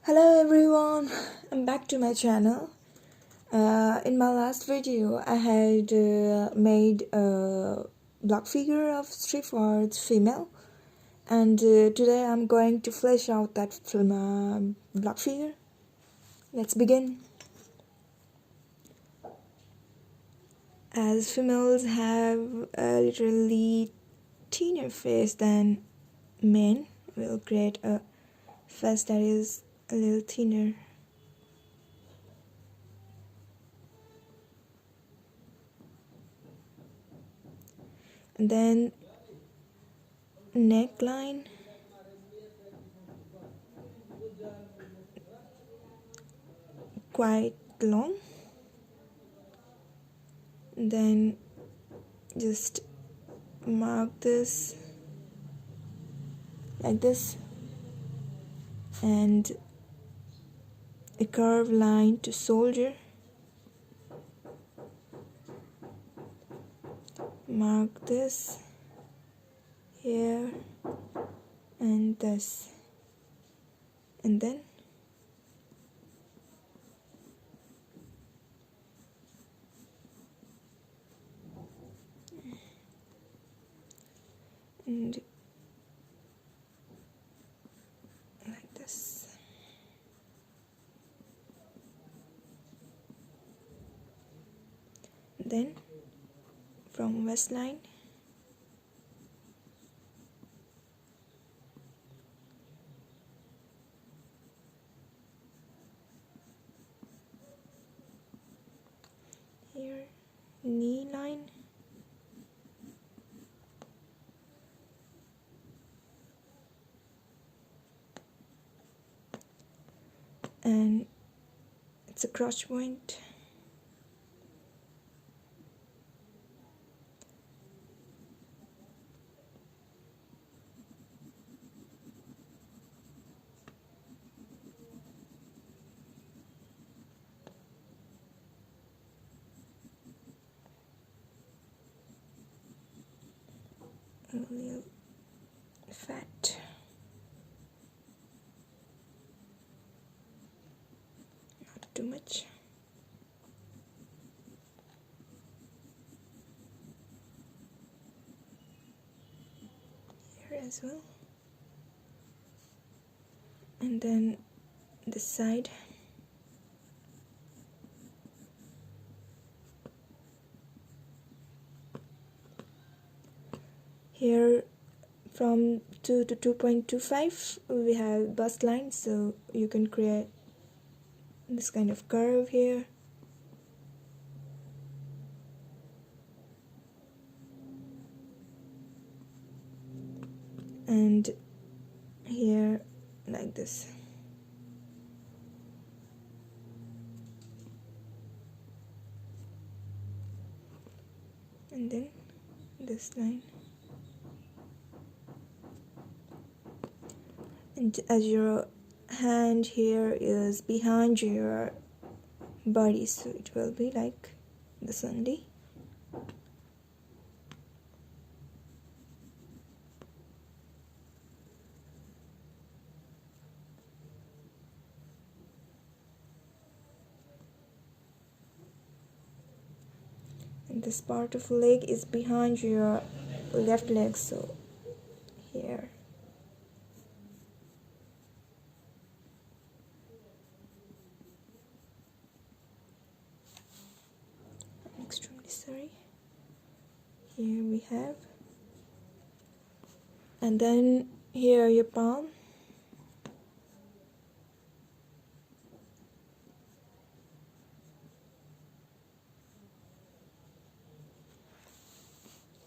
Hello everyone, I'm back to my channel. In my last video I had made a block figure of straightforward female, and today I'm going to flesh out that block figure. Let's begin. As females have a literally thinner face than men, we'll create a face that is a little thinner. And then neckline, quite long. And then just mark this like this, and a curved line to shoulder. Mark this here and this, and then and like this. Then from waistline, here knee line, and it's a crotch point. A little fat. Not too much. Here as well. And then this side. Here from 2 to 2.25 we have bust lines, so you can create this kind of curve here. And here like this. And then this line. And as your hand here is behind your body, so it will be like this only. And this part of leg is behind your left leg, so here. I'm extremely sorry. Here we have, and then here your palm.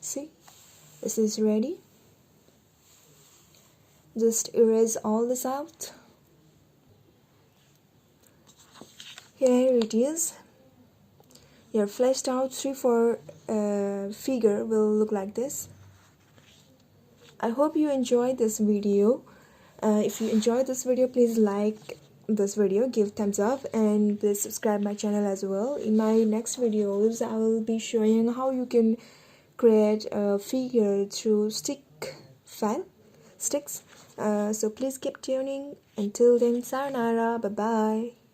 See, this is ready. Just erase all this out. Here it is. Your fleshed out 3/4 figure will look like this. I hope you enjoyed this video. If you enjoyed this video, please like this video, give thumbs up, and please subscribe my channel as well. In my next videos I will be showing how you can create a figure through sticks. So please keep tuning. Until then, sayonara. Bye bye.